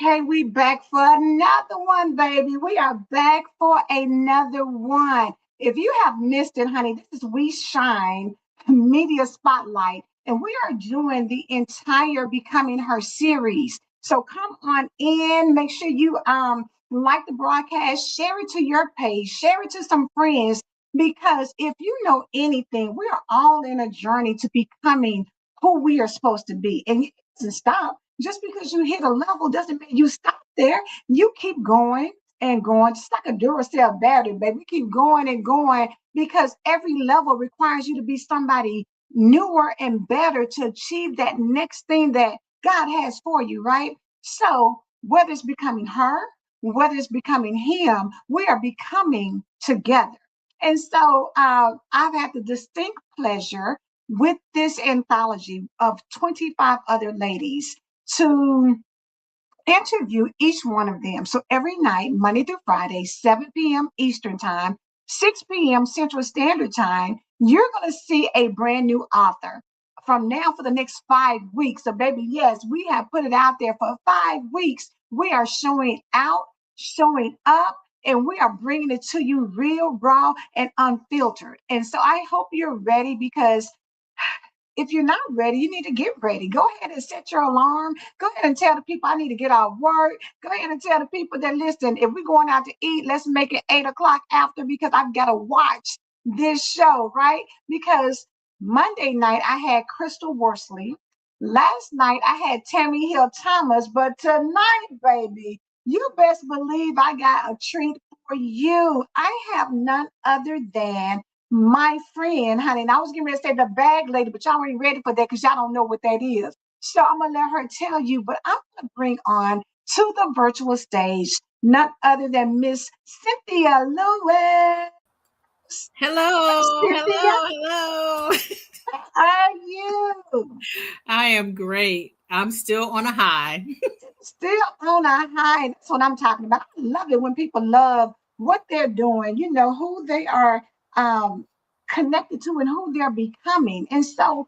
Okay, we back for another one, baby. We are back for another one. If you have missed it, honey, this is We Shine Media Spotlight, and we are doing the entire Becoming Her series. So come on in, make sure you like the broadcast, share it to your page, share it to some friends, because if you know anything, we are all in a journey to becoming who we are supposed to be. And it doesn't stop. Just because you hit a level doesn't mean you stop there. You keep going and going, just like a Duracell battery, baby. You keep going and going because every level requires you to be somebody newer and better to achieve that next thing that God has for you, right? So whether it's becoming her, whether it's becoming him, we are becoming together. And so I've had the distinct pleasure with this anthology of 25 other ladies to interview each one of them. So every night, Monday through Friday, 7 p.m. Eastern Time, 6 p.m. Central Standard Time, you're going to see a brand new author from now for the next 5 weeks. So, baby, yes, we have put it out there for 5 weeks. We are showing out, showing up, and we are bringing it to you real, raw, and unfiltered. And so I hope you're ready because if you're not ready, you need to get ready. Go ahead and set your alarm. Go ahead and tell the people I need to get off work. Go ahead and tell the people that listen, if we're going out to eat, let's make it 8 o'clock after because I've got to watch this show, right? Because Monday night I had Crystal Worsley. Last night I had Tammy Hill Thomas, but tonight, baby, you best believe I got a treat for you. I have none other than my friend, honey, and I was getting ready to say the bag lady, but y'all ain't ready for that because y'all don't know what that is. So I'm gonna let her tell you, but I'm gonna bring on to the virtual stage none other than Miss Cynthia Lewis. Hello, Cynthia, hello, hello. how are you? I am great. I'm still on a high. Still on a high. That's what I'm talking about. I love it when people love what they're doing, you know, who they are um, connected to and who they're becoming. And so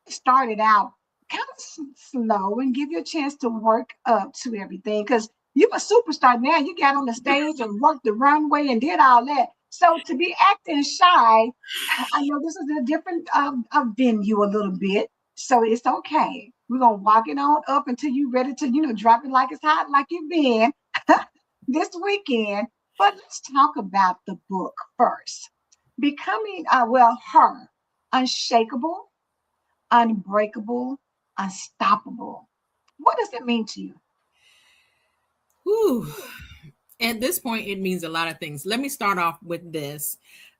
started out kind of slow and give you a chance to work up to everything because you're a superstar now. You got on the stage and worked the runway and did all that. So to be acting shy, I know this is a different venue a little bit, so it's okay. We're gonna walk it on up until you're ready to, drop it like it's hot, like you've been this weekend. But let's talk about the book first. Becoming, her unshakable, unbreakable, unstoppable. What does it mean to you? Whew. At this point, it means a lot of things. Let me start off with this.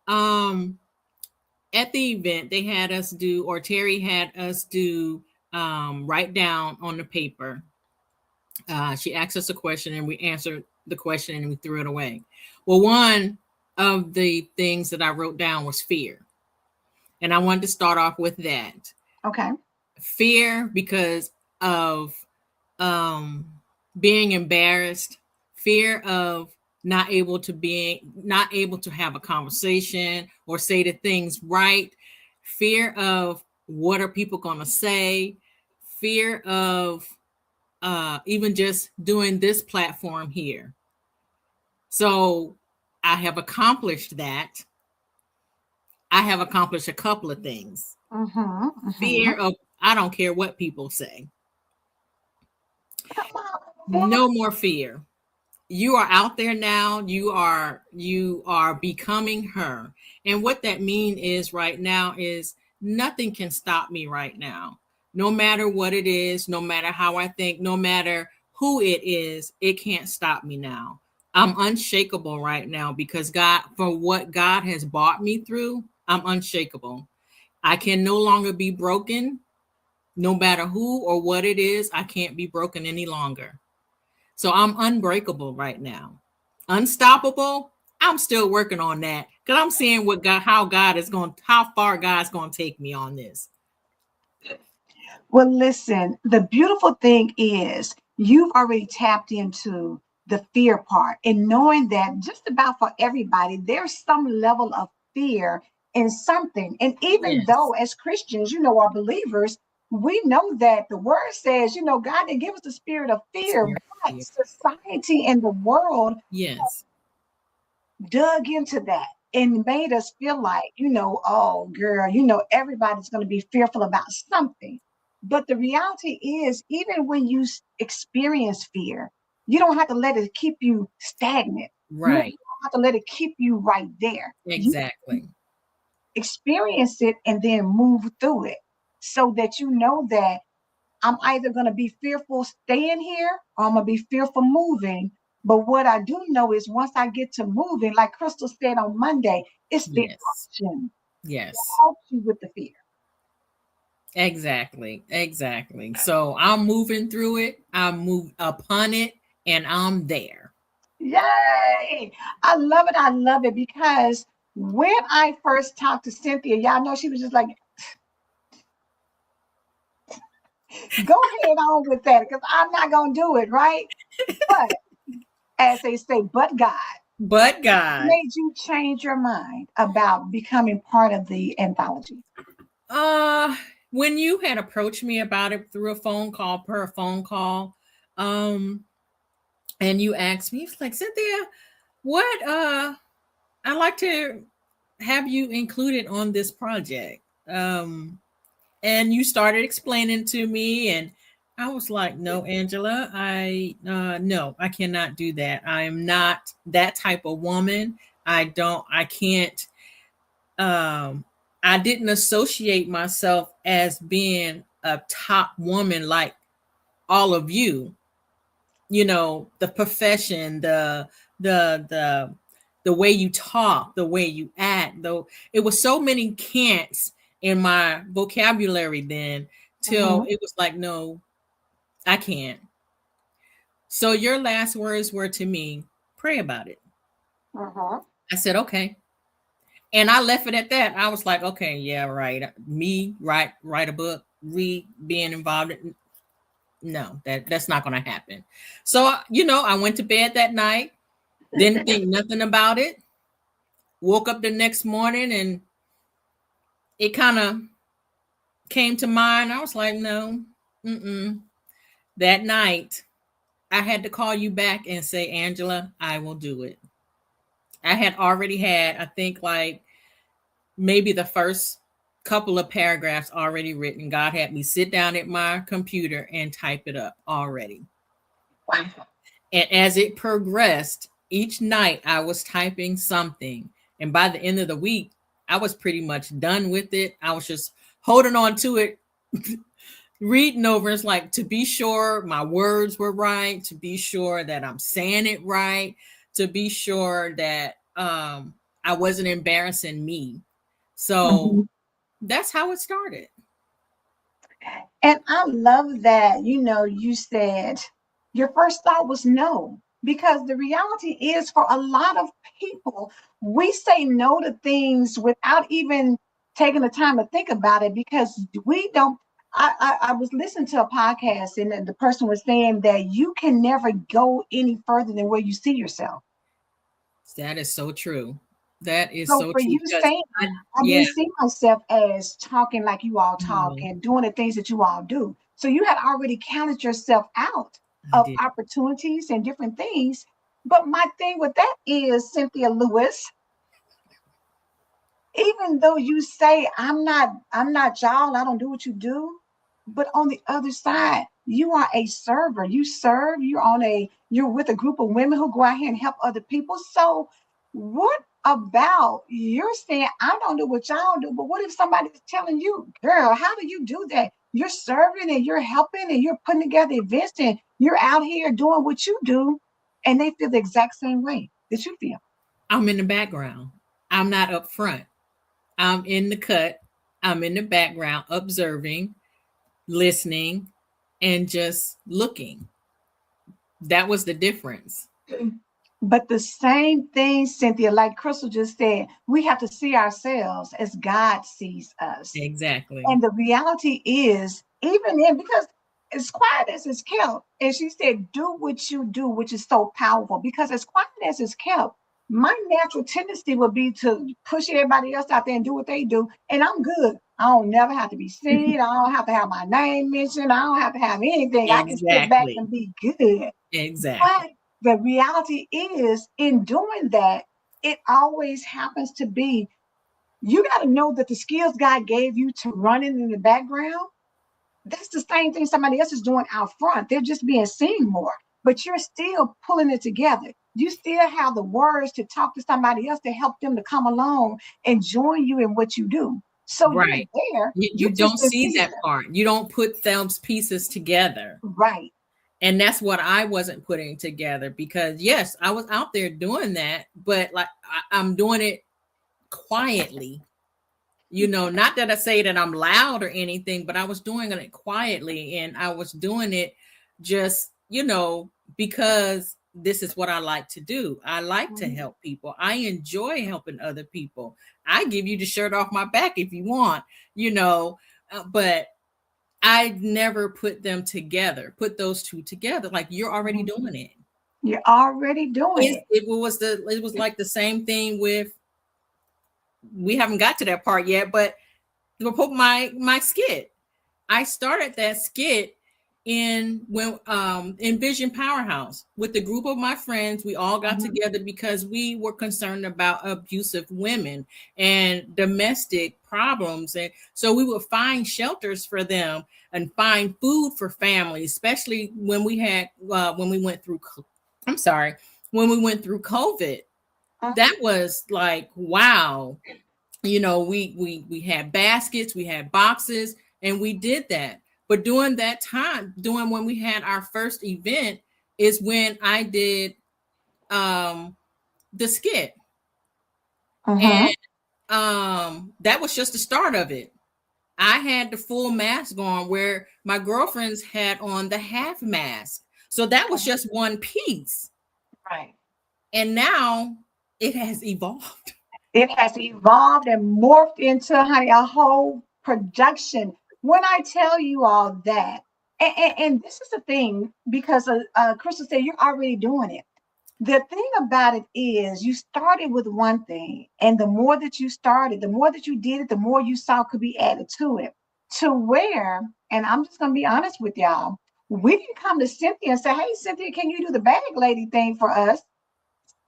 Um, at the event, they had us do, or Terry had us do, write down on the paper. She asked us a question and we answered the question and we threw it away. Well, one of the things that I wrote down was fear. And I wanted to start off with that. Okay. Fear because of um, being embarrassed, fear of not able to have a conversation or say the things right, fear of what are people going to say, fear of even just doing this platform here. So I have accomplished that. I have accomplished a couple of things. Mm-hmm, mm-hmm. Fear of I don't care what people say. Come on. No more fear. You are out there now. You are becoming her. And what that mean is right now is nothing can stop me right now. No matter what it is, no matter how I think, no matter who it is, it can't stop me now. I'm unshakable right now because God, for what God has brought me through, I'm unshakable. I can no longer be broken. No matter who or what it is, I can't be broken any longer. So I'm unbreakable right now. Unstoppable, I'm still working on that because I'm seeing how far God's going to take me on this. Well, listen, the beautiful thing is you've already tapped into the fear part and knowing that just about for everybody, there's some level of fear in something. And even though Yes. as Christians, or believers, we know that the word says, God didn't give us the spirit of fear, Spirit of but fear. society and the world Yes. dug into that and made us feel like, oh, girl, everybody's going to be fearful about something. But the reality is, even when you experience fear, you don't have to let it keep you stagnant. You don't Right. have to let it keep you right there. You Exactly. experience it and then move through it so that you know that I'm either going to be fearful staying here or I'm going to be fearful moving. But what I do know is once I get to moving, like Crystal said on Monday, it's the Yes. action that Yes. helps you with the fear. Exactly. Exactly. So I'm moving through it. I move upon it and I'm there. Yay! I love it. I love it because when I first talked to Cynthia, y'all know she was just like, go ahead on with that because I'm not going to do it, right? But as they say, but God. But God. Made you change your mind about becoming part of the anthology? Uh when you had approached me about it through a phone call, per phone call, um, and you asked me, it's like, Cynthia, what I'd like to have you included on this project. And you started explaining to me, and I was like, no, Angela, no, I cannot do that. I am not that type of woman. I can't, um, I didn't associate myself as being a top woman like all of you, the profession, the way you talk, the way you act, though it was so many can'ts in my vocabulary then till Mm-hmm. it was like, no, I can't. So your last words were to me, pray about it. Uh-huh. I said, okay. And I left it at that. I was like, okay, yeah, right. Me, write a book, read, being involved in, no, that's not going to happen. So, I went to bed that night, didn't think nothing about it. Woke up the next morning and it kind of came to mind. I was like, no, mm-mm. That night, I had to call you back and say, Angela, I will do it. I had already had, I think, like maybe the first couple of paragraphs already written. God had me sit down at my computer and type it up already. Wow. And as it progressed, each night I was typing something. And by the end of the week, I was pretty much done with it. I was just holding on to it, reading over. It's like to be sure my words were right, to be sure that I'm saying it right, to be sure that I wasn't embarrassing me. So Mhm. that's how it started. And I love that, you said your first thought was no, because the reality is for a lot of people, we say no to things without even taking the time to think about it because we don't. I was listening to a podcast and the person was saying that you can never go any further than where you see yourself. That is so true. That is So so for true you because saying, I yeah, didn't see myself as talking like you all talk no, and doing the things that you all do. So you had already counted yourself out I of did. opportunities and different things. But my thing with that is, Cynthia Lewis, even though you say I'm not y'all, I don't do what you do, but on the other side, you are a server. You serve, you're with a group of women who go out here and help other people. So what about you're saying I don't do what y'all do, but what if somebody's telling you, girl, how do you do that? You're serving and you're helping and you're putting together events and you're out here doing what you do, and they feel the exact same way that you feel. I'm in the background. I'm not up front. I'm in the cut. I'm in the background, observing, listening, and just looking. That was the difference. But the same thing, Cynthia, like Crystal just said, we have to see ourselves as God sees us. Exactly. And the reality is, even in, because as quiet as it's kept, and she said, do what you do, which is so powerful, because as quiet as it's kept, my natural tendency would be to push everybody else out there and do what they do, and I'm good. I don't never have to be seen. I don't have to have my name mentioned. I don't have to have anything. I can sit back Exactly. and be good. Exactly. But the reality is, in doing that, it always happens to be, you got to know that the skills God gave you to running in the background, that's the same thing somebody else is doing out front. They're just being seen more, but you're still pulling it together. You still have the words to talk to somebody else to help them to come along and join you in what you do. So you're Right. there. You You're just don't see sincere. that part. You don't put those pieces together. Right. And that's what I wasn't putting together, because yes, I was out there doing that, but like I'm doing it quietly. Not that I say that I'm loud or anything, but I was doing it quietly, and I was doing it just, because this is what I like to do. I like to help people. I enjoy helping other people. I give you the shirt off my back if you want, but I never put them together, put those two together. Like, you're already doing it. You're already doing it. It was like the same thing with, we haven't got to that part yet, but my skit. I started that skit in Vision Powerhouse with the group of my friends. We all got together because we were concerned about abusive women and domestic problems, and so we would find shelters for them and find food for families, especially when we went through. I'm sorry, when we went through COVID. That was like, wow. We had baskets, we had boxes, and we did that. But during that time, when we had our first event, is when I did the skit. And that was just the start of it. I had the full mask on, where my girlfriends had on the half mask. So that was just one piece. Right. And now it has evolved. It has evolved and morphed into, honey, a whole production. When I tell you all that, and this is the thing, because Crystal said you're already doing it. The thing about it is, you started with one thing, and the more that you started, the more that you did it, the more you saw could be added to it. To where, and I'm just going to be honest with y'all, we didn't come to Cynthia and say, hey, Cynthia, can you do the bag lady thing for us?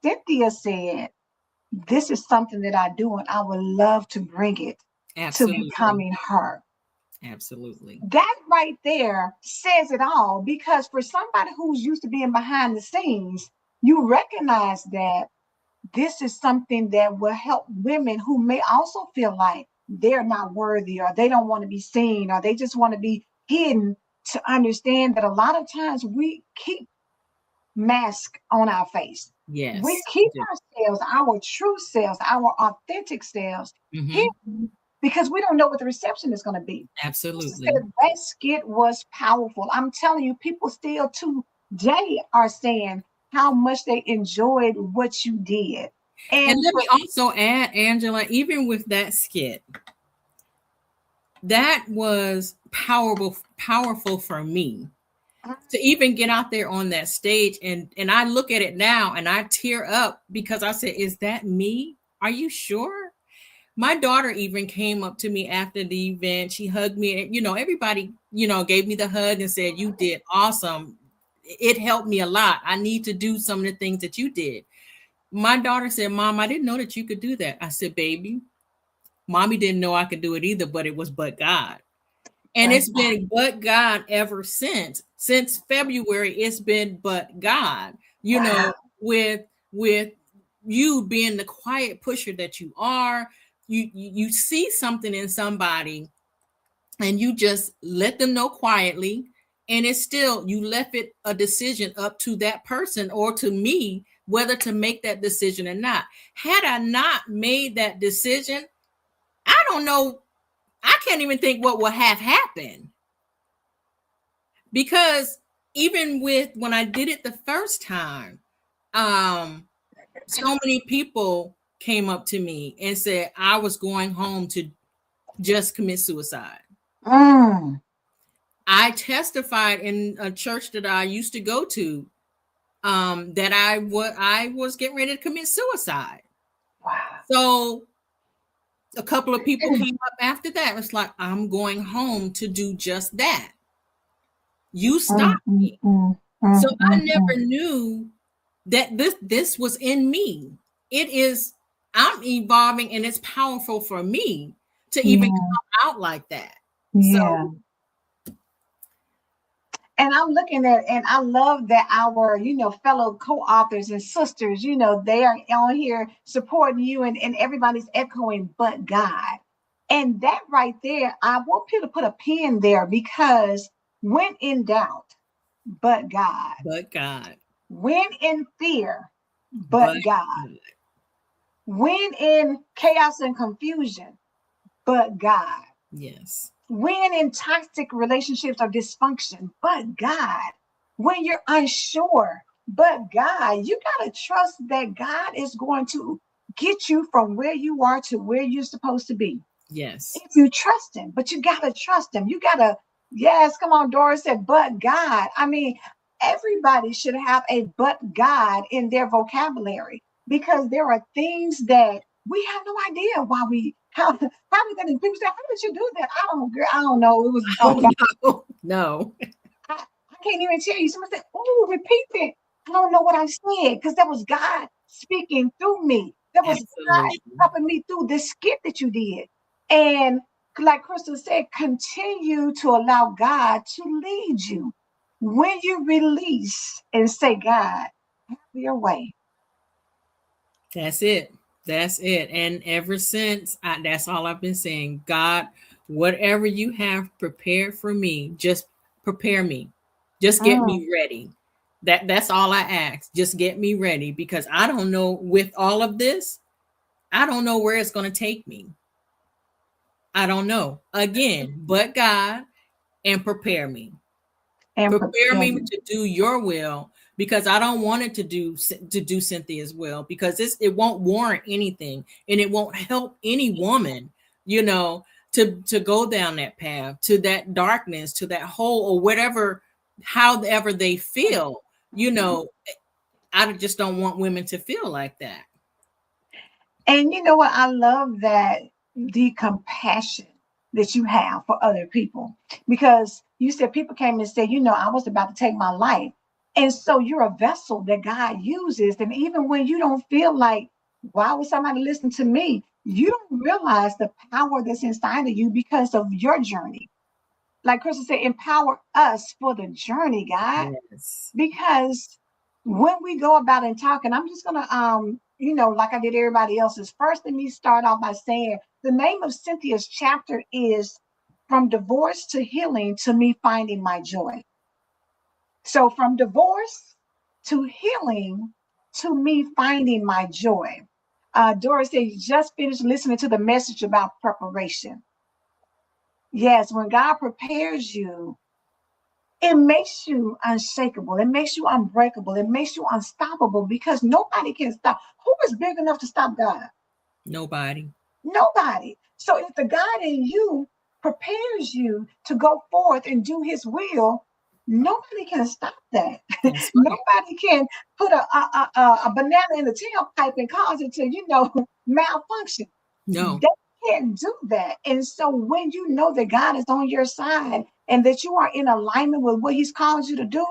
Cynthia said, this is something that I do, and I would love to bring it to Absolutely. becoming her. Absolutely. That right there says it all, because for somebody who's used to being behind the scenes, you recognize that this is something that will help women who may also feel like they're not worthy, or they don't want to be seen, or they just want to be hidden, to understand that a lot of times we keep mask on our face. We Yes. keep ourselves, our true selves, our authentic selves hidden, because we don't know what the reception is going to be. Absolutely. That skit was powerful. I'm telling you, people still today are saying how much they enjoyed what you did. And And let me also add, Angela, even with that skit, that was powerful for me to even get out there on that stage. And I look at it now and I tear up, because I said, is that me? Are you sure? My daughter even came up to me after the event. She hugged me. Everybody, gave me the hug and said, you did awesome. It helped me a lot. I need to do some of the things that you did. My daughter said, Mom, I didn't know that you could do that. I said, baby, Mommy didn't know I could do it either, but it was but God. And it's been but God ever since. Since February, it's been but God, with you being the quiet pusher that you are. You see something in somebody and you just let them know quietly. And it's still, you left it a decision up to that person or to me, whether to make that decision or not. Had I not made that decision, I don't know. I can't even think what would have happened. Because even with when I did it the first time, so many people came up to me and said I was going home to just commit suicide. I testified in a church that I used to go to, that I was getting ready to commit suicide. wow. So a couple of people came up after that. It's like, I'm going home to do just that. You stopped me. So I never knew that this was in me. It is, I'm evolving, and it's powerful for me to even come out like that. Yeah. So, and I'm looking at, and I love that our, fellow co-authors and sisters, they are on here supporting you, and everybody's echoing, but God. And that right there, I want people to put a pin there, because when in doubt, but God. but God. When in fear, but But God. When in chaos and confusion, but God. yes. When in toxic relationships or dysfunction, but God. When you're unsure, but God. You got to trust that God is going to get you from where you are to where you're supposed to be. Yes. If you trust him, but you got to trust him. You got to, yes, come on, Doris said, but God. I mean, everybody should have a but God in their vocabulary, because there are things that we have no idea why how we going to, people say, how did you do that? I don't know. It was but God. Oh, no. I can't even tell you. Someone said, oh, repeat it. I don't know what I said, because that was God speaking through me. That was God Absolutely. helping me through this skit that you did. And like Crystal said, continue to allow God to lead you. When you release and say, God, have your way. That's it. That's it. And ever since, that's all I've been saying. God, whatever you have prepared for me, just prepare me. Just get Mm. me ready. That's all I ask. Just get me ready, because I don't know, with all of this, I don't know where it's going to take me. I don't know. Again, but God, and prepare me. And Prepare prepare me me. to do your will, because I don't want it to do Cynthia's will, because it won't warrant anything, and it won't help any woman, to go down that path, to that darkness, to that hole, or whatever, however they feel. I just don't want women to feel like that. And you know what? I love that, the compassion that you have for other people, because you said people came and said, I was about to take my life. And so you're a vessel that God uses. And even when you don't feel like, why would somebody listen to me? You don't realize the power that's inside of you because of your journey. Like Crystal said, empower us for the journey, God. Yes. Because when we go about and talk, and I'm just gonna like I did everybody else's, first let me start off by saying the name of Cynthia's chapter is From Divorce to Healing to Me Finding My Joy. So from divorce to healing to me finding my joy. Doris said, you just finished listening to the message about preparation. Yes, when God prepares you, it makes you unshakable. It makes you unbreakable. It makes you unstoppable, because nobody can stop. Who is big enough to stop God? Nobody. Nobody. So if the God in you prepares you to go forth and do his will, nobody can stop that. That's right. Nobody can put a banana in the tailpipe and cause it to, malfunction. No. They can't do that. And so when you know that God is on your side and that you are in alignment with what he's called you to do,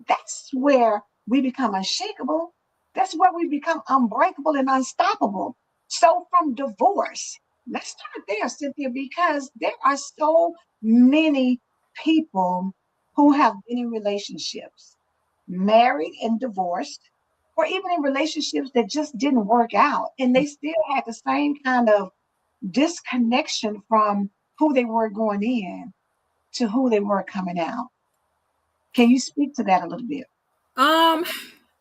that's where we become unshakable. That's where we become unbreakable and unstoppable. So from divorce, let's start there, Cynthia, because there are so many people who have been in relationships, married and divorced, or even in relationships that just didn't work out. And they still had the same kind of disconnection from who they were going in to who they were coming out. Can you speak to that a little bit? Um,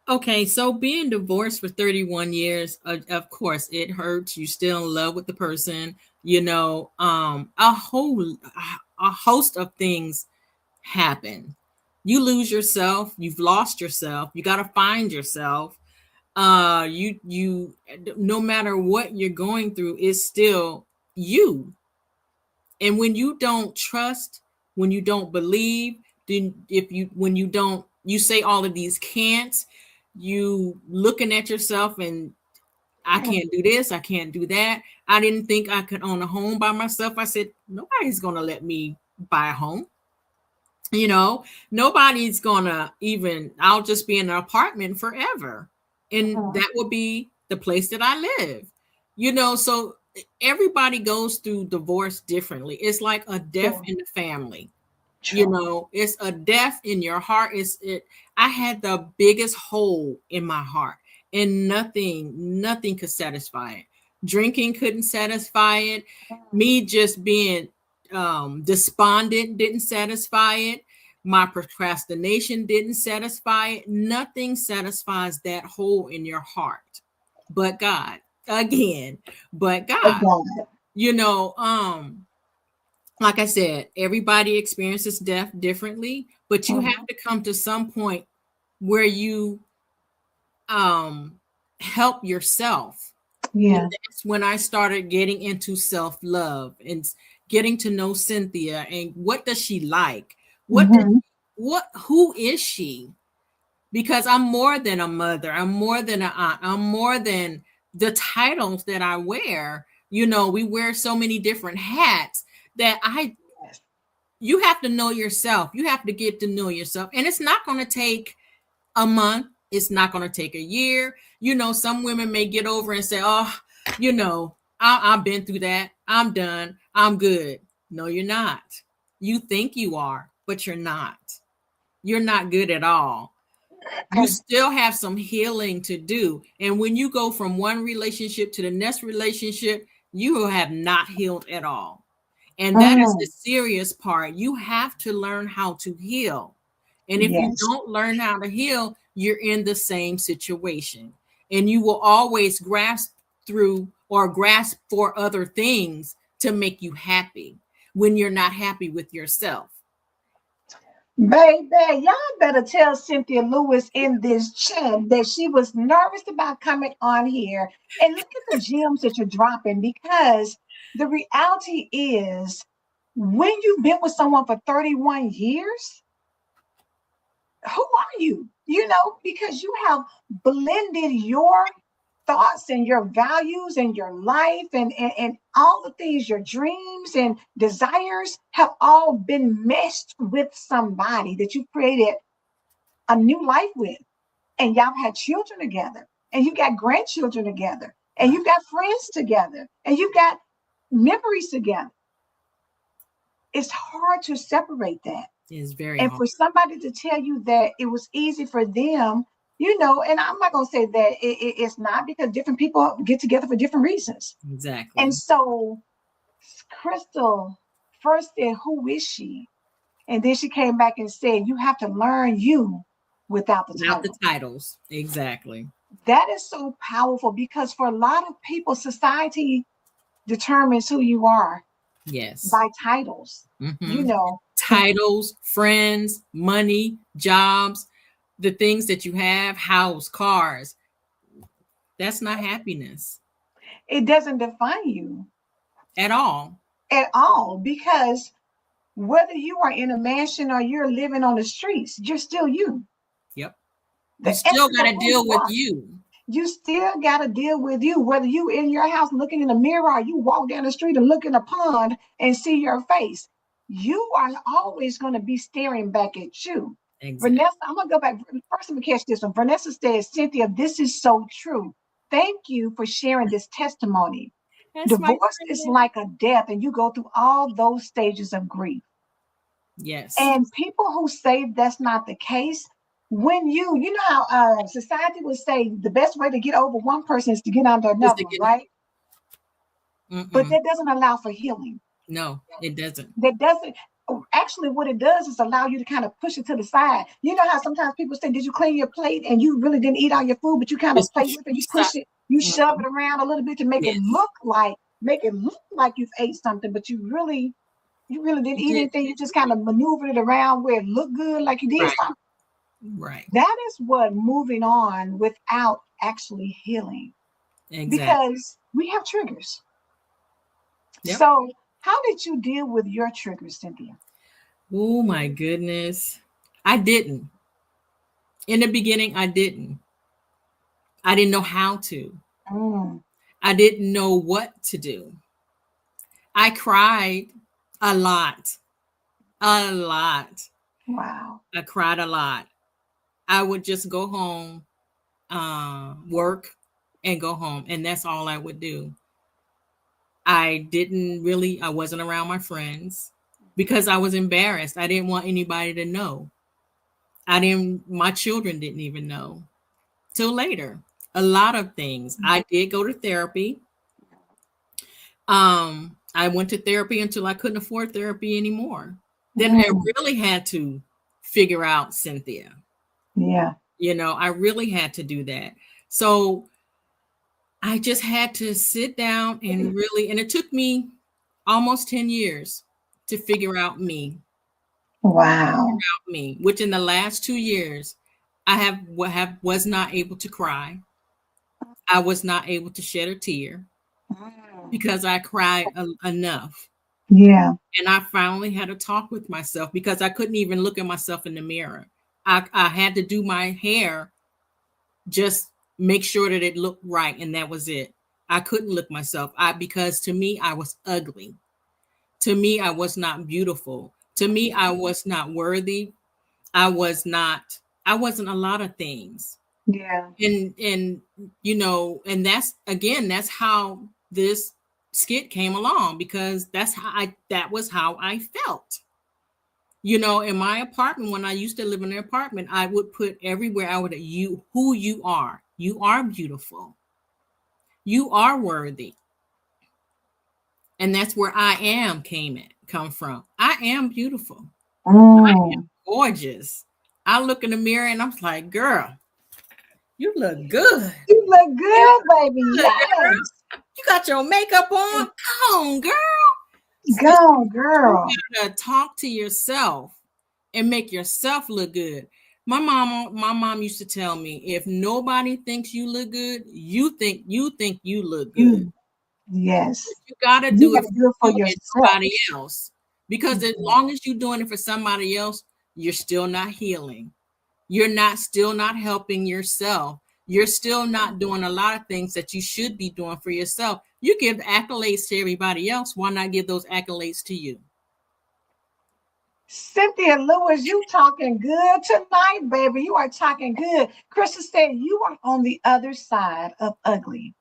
okay, so being divorced for 31 years, of course, it hurts. You still in love with the person, a host of things happen. You lose yourself, you've lost yourself, you got to find yourself. You no matter what you're going through, it's still you. And when you don't trust, when you don't believe, then when you don't, you say all of these can'ts, you looking at yourself, and I can't do this. I can't do that. I didn't think I could own a home by myself. I said, nobody's going to let me buy a home. Nobody's going to even, I'll just be in an apartment forever. And that will be the place that I live. So everybody goes through divorce differently. It's like a death in the family. It's a death in your heart. I had the biggest hole in my heart, and nothing could satisfy it. Drinking couldn't satisfy it. Me just being despondent didn't satisfy it. My procrastination didn't satisfy it. Nothing satisfies that hole in your heart but God. Again, but God. Like I said, everybody experiences death differently, but you have to come to some point where you help yourself. Yeah. And that's when I started getting into self-love and getting to know Cynthia and what does she like? Who is she? Because I'm more than a mother. I'm more than an aunt. I'm more than the titles that I wear. We wear so many different hats that you have to know yourself. You have to get to know yourself. And it's not going to take a month. It's not going to take a year. Some women may get over and say, oh, I've been through that. I'm done. I'm good. No, you're not. You think you are, but you're not. You're not good at all. You still have some healing to do. And when you go from one relationship to the next relationship, you have not healed at all. And that is the serious part. You have to learn how to heal. And if you don't learn how to heal, you're in the same situation. And you will always grasp for other things to make you happy when you're not happy with yourself. Baby, y'all better tell Cynthia Lewis in this chat that she was nervous about coming on here. And look at the gems that you're dropping, because the reality is when you've been with someone for 31 years, who are you? Because you have blended your thoughts and your values and your life and all the things, your dreams and desires have all been meshed with somebody that you created a new life with. And y'all had children together, and you got grandchildren together, and you've got friends together, and you've got memories together. It's hard to separate that. It's very and hard. For somebody to tell you that it was easy for them, and I'm not going to say that it's not, because different people get together for different reasons. Exactly. And so Crystal first said, who is she? And then she came back and said, you have to learn you without the titles. Exactly. That is so powerful, because for a lot of people, society determines who you are. Yes. By titles. Titles, friends, money, jobs, the things that you have, house, cars. That's not happiness. It doesn't define you at all. At all, because whether you are in a mansion or you're living on the streets, you're still you. Yep. You still got to deal with you. You still got to deal with you, whether you in your house looking in the mirror or you walk down the street and look in a pond and see your face. You are always going to be staring back at you. Exactly. Vanessa, I'm going to go back. First, I'm going to catch this one. Vanessa says, Cynthia, this is so true. Thank you for sharing this testimony. Divorce is like a death, and you go through all those stages of grief. Yes. And people who say that's not the case, when you know how society would say the best way to get over one person is to get onto another one, right? But that doesn't allow for healing. No, it doesn't. That doesn't. Actually, what it does is allow you to kind of push it to the side. You know how sometimes people say, did you clean your plate? And you really didn't eat all your food, but you kind of play with it, you push it, you shove it around a little bit to make it look like you've ate something, but you really didn't eat anything. You just kind of maneuvered it around where it looked good, like you did something. Right. That is what moving on without actually healing. Exactly. Because we have triggers. Yep. So how did you deal with your triggers, Cynthia? Oh my goodness. I didn't. In the beginning, I didn't. I didn't know how to. Mm. I didn't know what to do. I cried a lot, a lot. Wow. I cried a lot. I would just go home, work, and go home, and that's all I would do. I wasn't around my friends because I was embarrassed. I didn't want anybody to know. My children didn't even know till later. A lot of things. I did go to therapy. I went to therapy until I couldn't afford therapy anymore. Then I Mm. really had to figure out Cynthia. Yeah. I really had to do that. So I just had to sit down and really, and it took me almost 10 years to figure out Wow. which in the last 2 years, I was not able to cry. I was not able to shed a tear Mm. because I cried enough. Yeah. And I finally had a talk with myself because I couldn't even look at myself in the mirror. I had to do my hair, just make sure that it looked right, and that was it. I couldn't look myself. Because to me, I was ugly. To me, I was not beautiful. To me, I was not worthy. I wasn't a lot of things. Yeah. And and that's how this skit came along, because that was how I felt. In my apartment, when I used to live in an apartment, I would put everywhere, who you are. You are beautiful. You are worthy. And that's where come from. I am beautiful. Mm. Gorgeous. I look in the mirror and I'm like, girl, you look good. You look good, baby. Good, girl. Yes. You got your makeup on. Come on, girl. Go, You girl. gotta talk to yourself and make yourself look good. My mom used to tell me, if nobody thinks you look good, you think you look good. You. Yes. You gotta You do it got for to do it for you and yourself. nobody else. Because as Mhm. long as you're doing it for somebody else, you're still not healing. You're still not helping yourself. You're still not doing a lot of things that you should be doing for yourself. You give accolades to everybody else. Why not give those accolades to you? Cynthia Lewis, you talking good tonight, baby. You are talking good. Krista said you are on the other side of ugly.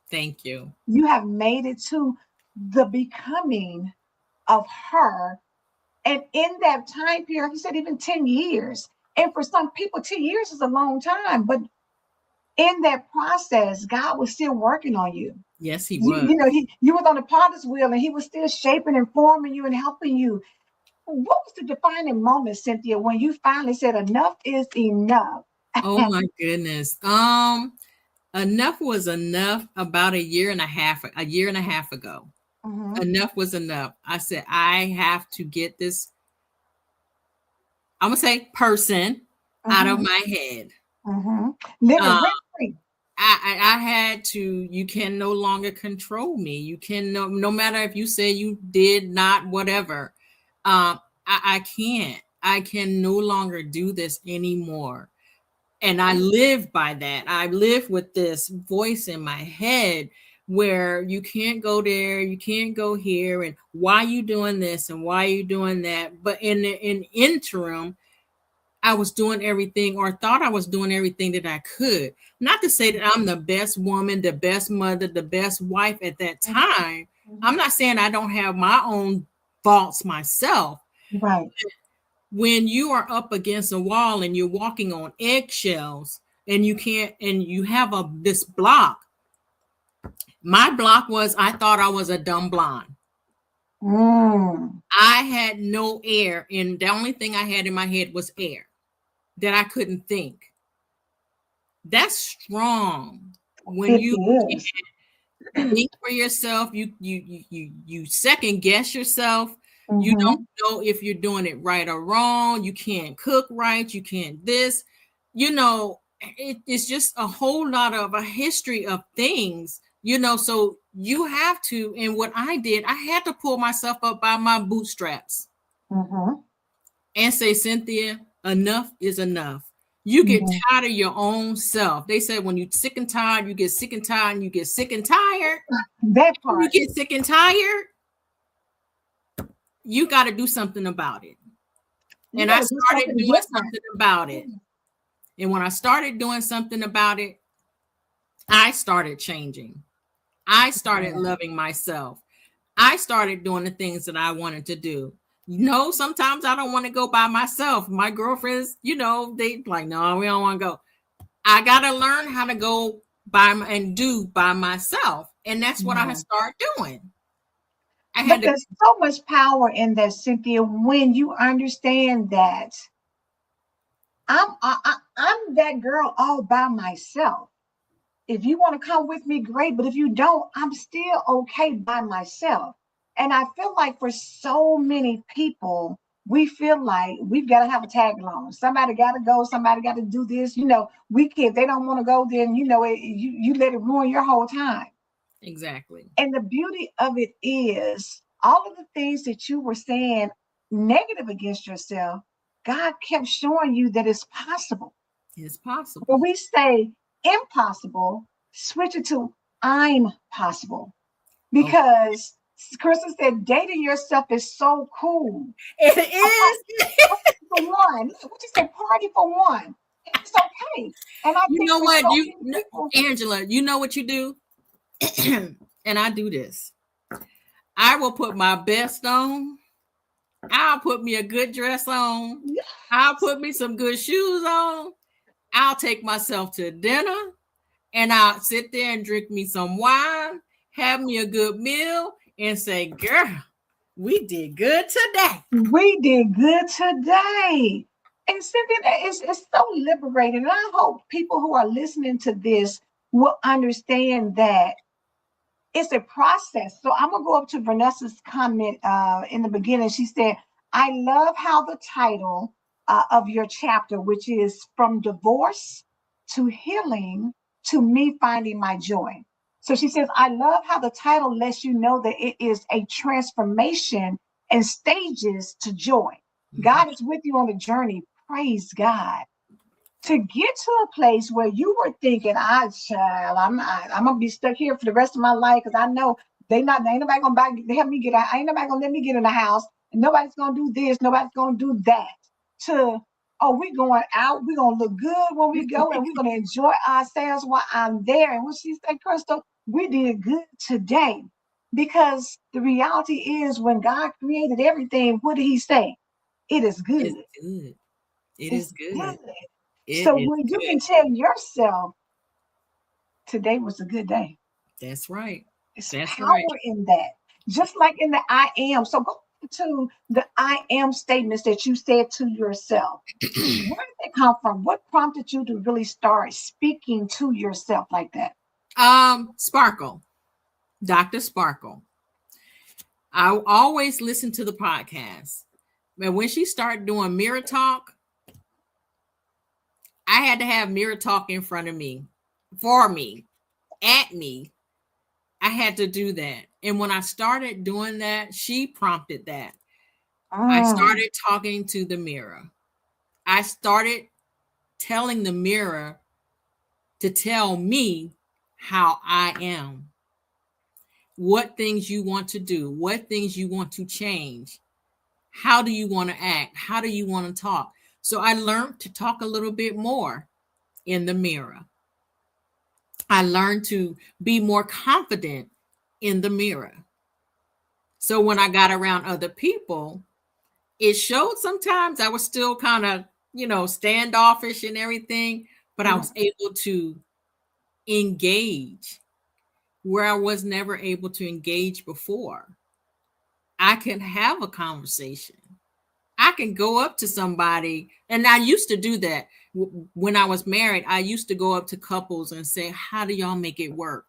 Thank you. You have made it to the becoming of her. And in that time period, you said even 10 years. And for some people, 10 years is a long time. But in that process, God was still working on you. Yes, he You, was. you know, you was on the potter's wheel and he was still shaping and forming you and helping you. What was the defining moment, Cynthia, when you finally said enough is enough? Oh my goodness. Enough was enough about a year and a half ago. Mhm, Enough was enough. I said, I have to get this, I'm gonna say, person out of mhm, my head. mhm. Living Uh, rent free. I had to. You can no longer control me. You can no matter if you say you did not, whatever. I can't. I can no longer do this anymore. And I live by that. I live with this voice in my head where you can't go there, you can't go here, and why you doing this and why you doing that. But in interim, I was doing everything, or thought I was doing everything that I could. Not to say that I'm the best woman, the best mother, the best wife at that time. I'm Mhm. not saying I don't have my own faults myself. Right. When you are up against a wall and you're walking on eggshells and you can't, and you have this block. My block was, I thought I was a dumb blonde. Mm. I had no air, and the only thing I had in my head was air, that I couldn't think. That's strong. When It you is. think for yourself, you second guess yourself. You don't Mhm. know if you're doing it right or wrong. You can't cook right. You can't this. It's just a whole lot of a history of things. So you have to. And what I did, I had to pull myself up by my bootstraps Mhm. and say, Cynthia, enough is enough. You get tired of your own self. They said when you're sick and tired, you get sick and tired, and you get sick and tired. That part. You get sick and tired, you got to do something about it. And I started doing something about it. And when I started doing something about it, I started changing. I started loving myself. I started doing the things that I wanted to do. Sometimes I don't want to go by myself. My girlfriends, they like, no, we don't want to go. I got to learn how to go and do by myself. And that's what I started doing. But there's so much power in that, Cynthia, when you understand that I'm that girl all by myself. If you want to come with me, great. But if you don't, I'm still okay by myself. And I feel like for so many people, we feel like we've got to have a tag along. Somebody got to go. Somebody got to do this. We can't. If they don't want to go, then you let it ruin your whole time. Exactly. And the beauty of it is all of the things that you were saying negative against yourself, God kept showing you that it's possible. It's possible. When we say impossible, switch it to I'm possible. Because Kristen said dating yourself is so cool. It is. Party for one. What you say, party for one. It's okay. And I think what? Angela, you know what you do? And I do this. I will put my best on. I'll put me a good dress on. Yes. I'll put me some good shoes on. I'll take myself to dinner and I'll sit there and drink me some wine, have me a good meal, and say, girl, we did good today. We did good today. And Cynthia, it's so liberating. And I hope people who are listening to this will understand that it's a process. So I'm going to go up to Vanessa's comment in the beginning. She said, I love how the title of your chapter, which is From Divorce to Healing to Me Finding My Joy. So she says, I love how the title lets you know that it is a transformation and stages to joy. God is with you on the journey. Praise God. To get to a place where you were thinking, I'm gonna be stuck here for the rest of my life because I know ain't nobody gonna help me get out. Ain't nobody gonna let me get in the house, and nobody's gonna do this, nobody's gonna do that. To we going out, we're gonna look good when we go, and we're gonna enjoy ourselves while I'm there. And when she said, Crystal, we did good today. Because the reality is when God created everything, what did he say? It is good. It's good. It's good. So when you can tell yourself, today was a good day. That's right. That's power in that. Just like in the I am. So go to the I am statements that you said to yourself. Where did that come from? What prompted you to really start speaking to yourself like that? Sparkle. Dr. Sparkle. I always listen to the podcast. And when she started doing mirror talk, I had to have mirror talk in front of me, for me, at me. I had to do that. And when I started doing that, she prompted that. I started talking to the mirror. I started telling the mirror to tell me how I am. What things you want to do, what things you want to change. How do you want to act? How do you want to talk? So I learned to talk a little bit more in the mirror. I learned to be more confident in the mirror. So when I got around other people, it showed sometimes I was still kind of, standoffish and everything, but I was able to engage where I was never able to engage before. I can have a conversation. I can go up to somebody, and I used to do that when I was married. I used to go up to couples and say, how do y'all make it work?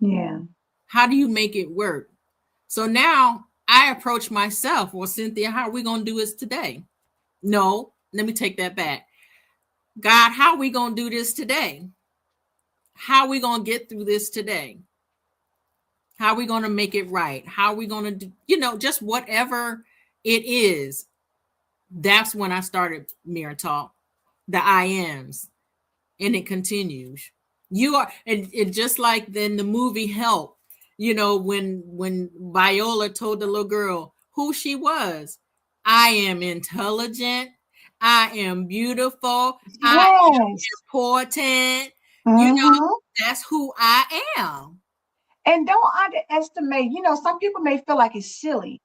Yeah. How do you make it work? So now I approach myself, well, Cynthia, how are we going to do this today? No, let me take that back. God, how are we going to do this today? How are we going to get through this today? How are we going to make it right? How are we going to do, just whatever it is. That's when I started mirror talk. the I ams, and it continues. You are, and just like in the movie Help, when Viola told the little girl who she was, I am intelligent, I am beautiful, I am Yes. important. Mm-hmm. That's who I am. And don't underestimate, some people may feel like it's silly,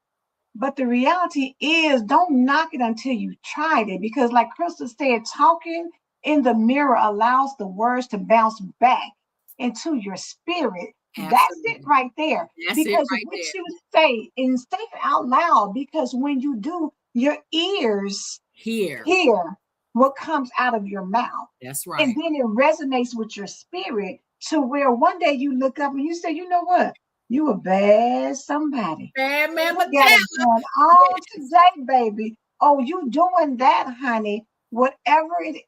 but the reality is don't knock it until you tried it. Because like Crystal said, talking in the mirror allows the words to bounce back into your spirit. That's it Absolutely. right there. That's it Because right what there. you say, and say it out loud, because when you do, your ears Here. hear what comes out of your mouth. That's And right. then it resonates with your spirit to where one day you look up and you say, you know what? You a bad somebody. Bad You mama got it Taylor. going on Yes. today, baby. Oh, you doing that, honey. Whatever it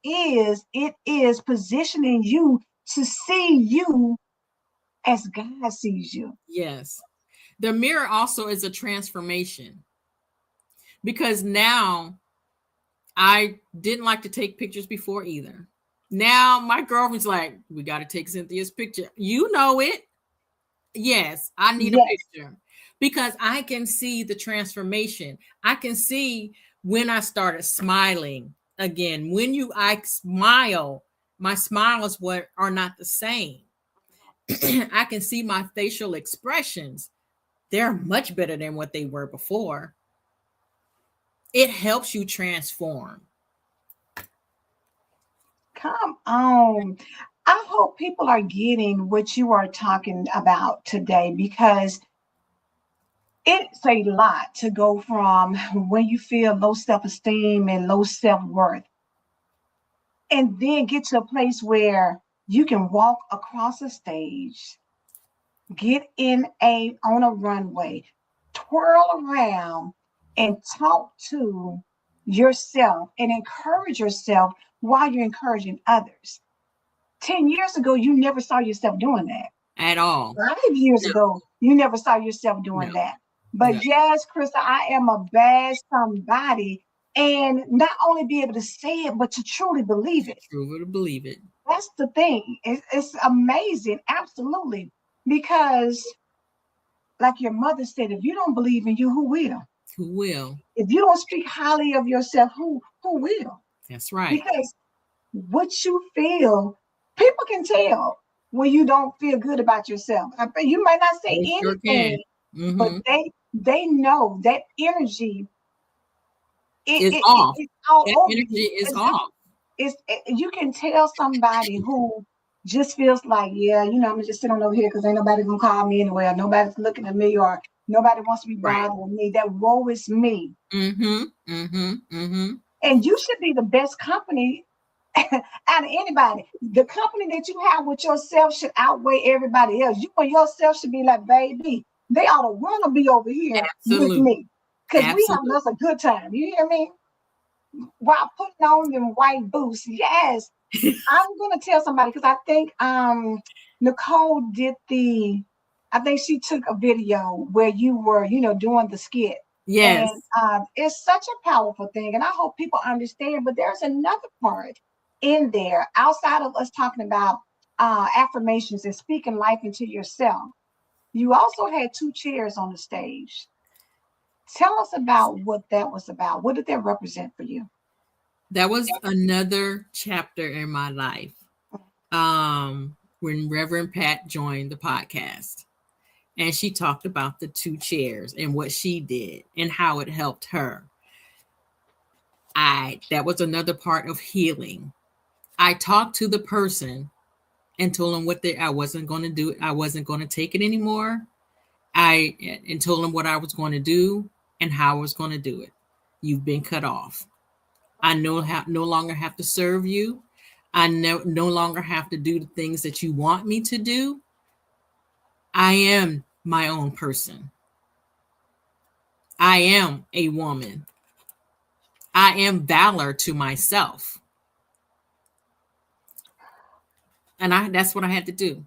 is positioning you to see you as God sees you. Yes. The mirror also is a transformation, because now I didn't like to take pictures before either. Now my girlfriend's like, we got to take Cynthia's picture. You know it. Yes, I need a Yes. picture, because I can see the transformation. I can see when I started smiling again. I smile, my smiles are not the same. I can see my facial expressions. They're much better than what they were before. It helps you transform. Come on. I hope people are getting what you are talking about today, because it's a lot to go from when you feel low self esteem and low self worth, and then get to a place where you can walk across a stage, get on a runway, twirl around, and talk to yourself and encourage yourself while you're encouraging others. 10 years ago, you never saw yourself doing that. At all. 5 years No, ago, you never saw yourself no, doing that. no. But yes, Krista, I am a bad somebody. And not only be able to say it, but to truly believe it. True to believe it. That's the thing. It's amazing. Absolutely. Because, like your mother said, if you don't believe in you, who will? Who will? If you don't speak highly of yourself, who will? That's right. Because what you feel, people can tell when you don't feel good about yourself. You might not say They sure can. anything, but Mm-hmm. they know that energy. It's off. It's all That over energy you. is off. You can tell somebody who just feels like, yeah, I'm just sitting over here because ain't nobody gonna call me anyway, or nobody's looking at me, or nobody wants to be Right. bothered with me. That woe is me. Mm-hmm. Mm-hmm. Mm-hmm. And you should be the best company out of anybody. The company that you have with yourself should outweigh everybody else. You and yourself should be like, baby, they ought to want to be over here with Absolutely. me because we having Absolutely. us a good time. You hear me? While putting on them white boots. Yes, I'm gonna tell somebody because I think Nicole did I think she took a video where you were, doing the skit. And Yes. it's such a powerful thing. And I hope people understand. But there's another part in there outside of us talking about affirmations and speaking life into yourself. You also had two chairs on the stage. Tell us about what that was about. What did that represent for you? That was another chapter in my life. When Reverend Pat joined the podcast, and she talked about the two chairs and what she did and how it helped her. That was another part of healing. I talked to the person and told them I wasn't going to do it. I wasn't going to take it anymore. And told them what I was going to do and how I was going to do it. You've been cut off. I no longer have to serve you. I no longer have to do the things that you want me to do. I am my own person. I am a woman. I am valor to myself. And that's what I had to do.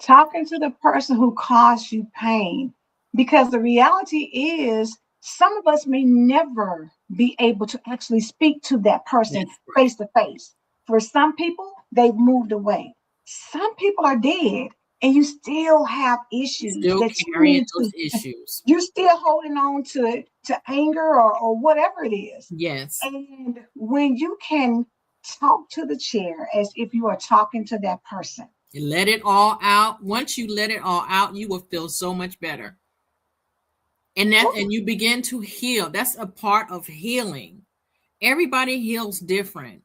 Talking to the person who caused you pain. Because the reality is, Some of us may never be able to actually speak to that person That's right. face to face. For some people, they've moved away. Some people are dead, and you still have issues Still that you carrying need those issues. you're still holding on to anger or whatever it is. Yes. And when you can talk to the chair as if you are talking to that person. Let it all out. Once you let it all out, you will feel so much better. And you begin to heal. That's a part of healing. Everybody heals different.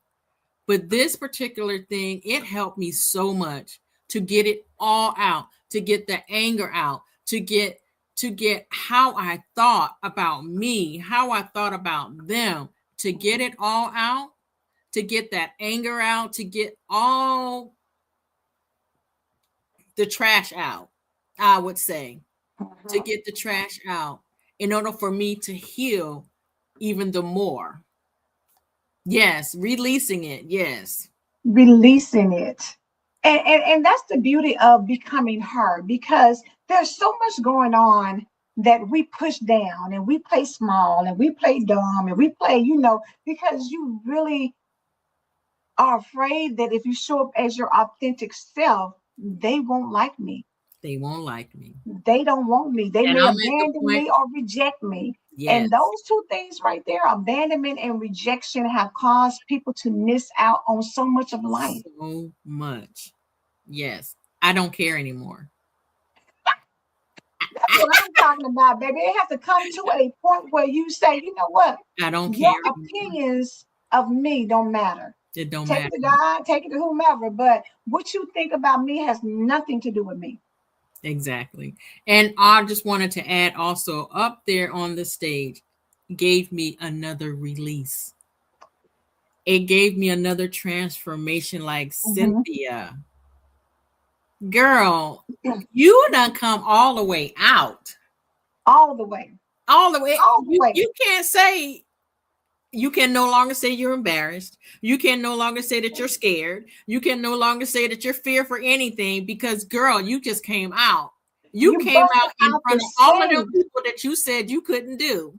But this particular thing, it helped me so much to get it all out, to get the anger out, to get how I thought about me, how I thought about them, to get it all out, to get that anger out, to get all the trash out, I would say, to get the trash out in order for me to heal even the more. Yes, releasing it. Yes. Releasing it. And that's the beauty of becoming her, because there's so much going on that we push down and we play small and we play dumb and we play, because you really are afraid that if you show up as your authentic self, they won't like me. They won't like me. They don't want me. They And may I'm at the abandon point, me or reject me. yes, And those two things right there, abandonment and rejection, have caused people to miss out on so much of life. so much. Yes. I don't care anymore. That's what I'm talking about, baby. It has to come to a point where you say, you know what? I don't Your care anymore. opinions of me don't matter. It don't Take matter. it to God, take it to whomever. But what you think about me has nothing to do with me. Exactly. And I just wanted to add also, up there on the stage gave me another release. It gave me another transformation, like Mhm. Cynthia. Girl, you done come all the way out. All the way. All the way. All the You way. you can't say, you can no longer say you're embarrassed. You can no longer say that you're scared. You can no longer say that you're fear for anything, because girl, you just came out. You You came busted out in out the front of all of them stage. people that you said you couldn't do.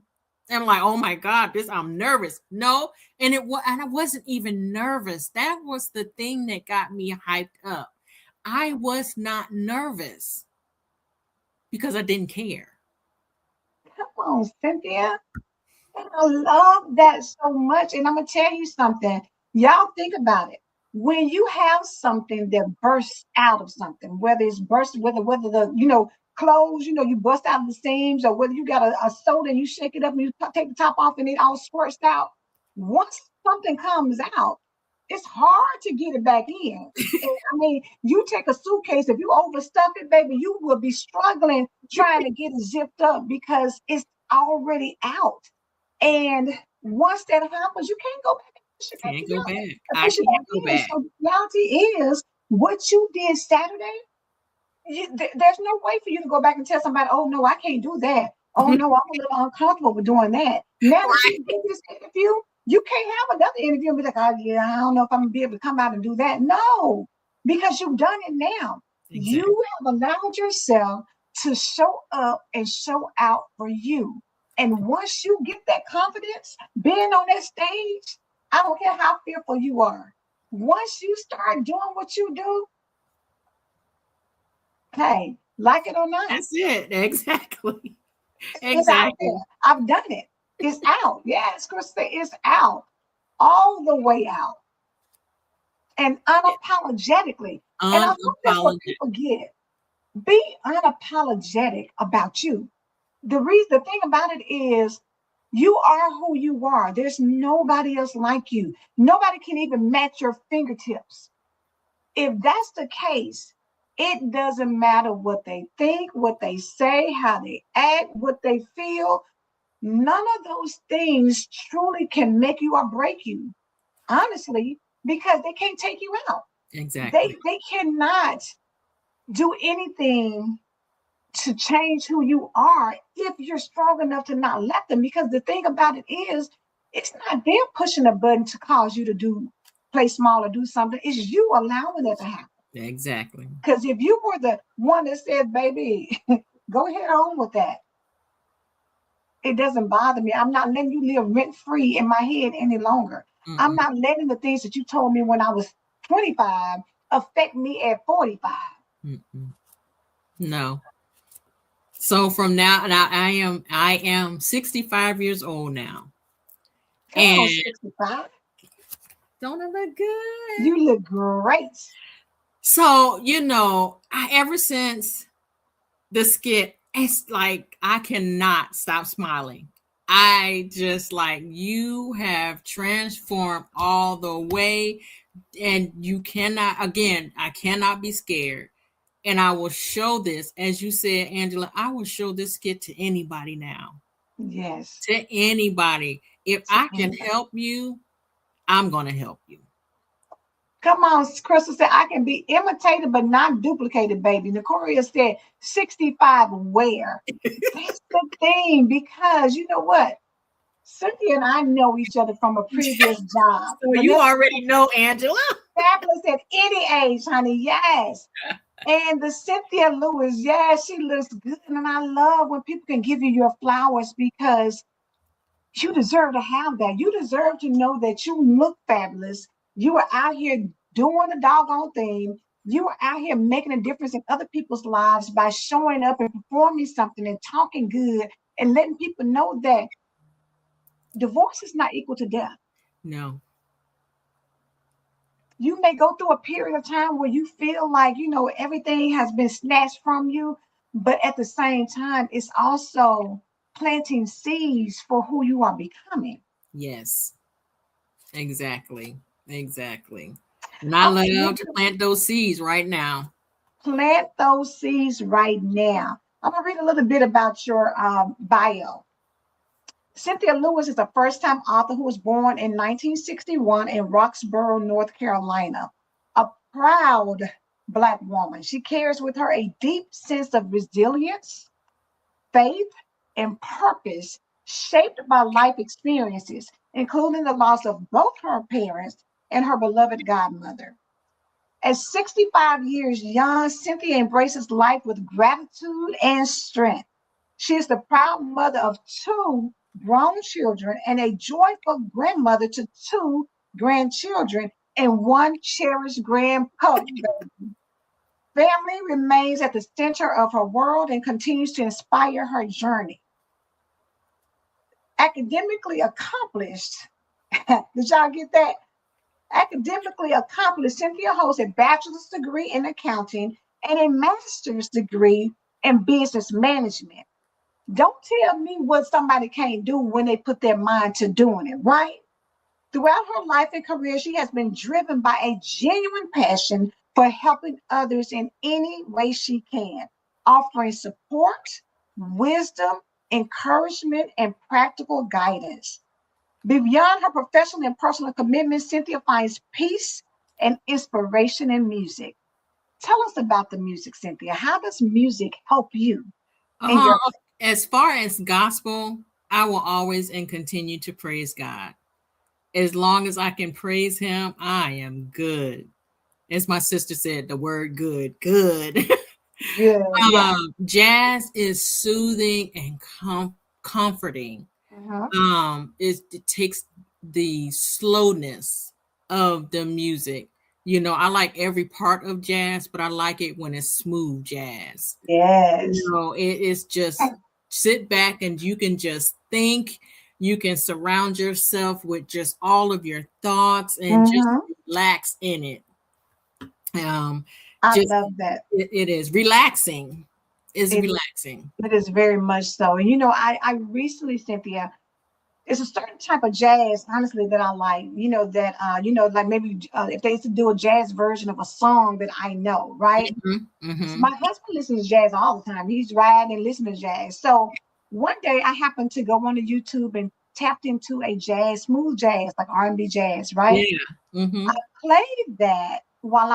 And I'm like, oh my God, I'm nervous. No, and I wasn't even nervous. That was the thing that got me hyped up. I was not nervous because I didn't care. Come on, Cynthia. I love that so much. And I'm gonna tell you something. Y'all think about it. When you have something that bursts out of something, whether it's burst, whether the clothes, you bust out of the seams, or whether you got a soda and you shake it up and you take the top off and it all squirts out. Once something comes out, it's hard to get it back in. And, I mean, you take a suitcase, if you overstuff it, baby, you will be struggling trying to get it zipped up because it's already out. And once that happens, you can't go back and push it back Can't go together back. and I push it can't back go in. back. So the reality is, what you did Saturday, there's no way for you to go back and tell somebody, oh no, I can't do that. Oh no, I'm a little uncomfortable with doing that. Now that you did this interview, you can't have another interview and be like, oh yeah, I don't know if I'm gonna be able to come out and do that. No, because you've done it now. Exactly. You have allowed yourself to show up and show out for you. And once you get that confidence, being on that stage, I don't care how fearful you are. Once you start doing what you do, hey, like it or not, That's it. Exactly. it's out Exactly. there. I've done it. It's out. Yes, Krista, it's out. All the way out. And unapologetically. And I hope that's what Unapologetic. people get. Be unapologetic about you. The thing about it is, you are who you are. There's nobody else like you. Nobody can even match your fingertips. If that's the case, it doesn't matter what they think, what they say, how they act, what they feel. None of those things truly can make you or break you, honestly, because they can't take you out. Exactly. They cannot do anything to change who you are if you're strong enough to not let them. Because the thing about it is, it's not them pushing a button to cause you to play small or do something. It's you allowing that to happen. Exactly. Because if you were the one that said, baby, go ahead on with that, It doesn't bother me. I'm not letting you live rent free in my head any longer. I'm Mm-mm. not letting the things that you told me when I was 25 affect me at 45. Mm-mm. No. So from now I am 65 years old now. Come on, And 65. don't I look good? You look great. So, ever since the skit, it's like I cannot stop smiling. I just like you have transformed all the way, and you cannot, again, I cannot be scared. And I will show this, as you said, Angela, I will show this skit to anybody now. Yes. To anybody. If To I can anybody. help you, I'm going to help you. Come on, Crystal said, I can be imitated but not duplicated, baby. Nicoria said, 65 where? That's the thing, because you know what? Cynthia and I know each other from a previous job. So you Vanessa already know, Angela. Fabulous at any age, honey. Yes. And the Cynthia Lewis, yes, she looks good. And I love when people can give you your flowers because you deserve to have that. You deserve to know that you look fabulous. You are out here doing the doggone thing. You are out here making a difference in other people's lives by showing up and performing something and talking good and letting people know that divorce is not equal to death. No. You may go through a period of time where you feel like, everything has been snatched from you, but at the same time, it's also planting seeds for who you are becoming. Yes. Exactly. Exactly. And I Okay, love to plant those seeds right now. plant those seeds right now. I'm going to read a little bit about your bio. Cynthia Lewis is a first time author who was born in 1961 in Roxborough, North Carolina. A proud Black woman. She carries with her a deep sense of resilience, faith, and purpose shaped by life experiences, including the loss of both her parents and her beloved godmother. At 65 years young, Cynthia embraces life with gratitude and strength. She is the proud mother of two grown children and a joyful grandmother to two grandchildren and one cherished grandpup. Family remains at the center of her world and continues to inspire her journey. Academically accomplished, did y'all get that? Academically accomplished, Cynthia holds a bachelor's degree in accounting and a master's degree in business management. Don't tell me what somebody can't do when they put their mind to doing it, right? Throughout her life and career, she has been driven by a genuine passion for helping others in any way she can, offering support, wisdom, encouragement, and practical guidance. Beyond her professional and personal commitments, Cynthia finds peace and inspiration in music. Tell us about the music, Cynthia. How does music help you in Uh, your as far as gospel, I will always and continue to praise God. As long as I can praise him, I am good. As my sister said, the word good, good. good? Yeah. Jazz is soothing and comforting. Uh-huh. It takes the slowness of the music. I like every part of jazz, but I like it when it's smooth jazz. Yes. It is just sit back and you can just think. You can surround yourself with just all of your thoughts and just Mm-hmm. relax in it. Um, I just love that. it is relaxing. It's It, relaxing. it is very much so. And I recently, Cynthia, it's a certain type of jazz, honestly, that I like. Like maybe if they used to do a jazz version of a song that I know, right? Mhm, So mhm. my husband listens to jazz all the time. He's riding and listening to jazz. So one day I happened to go on to YouTube and tapped into a jazz, smooth jazz, like R&B jazz, right? Yeah. I Mhm. played that while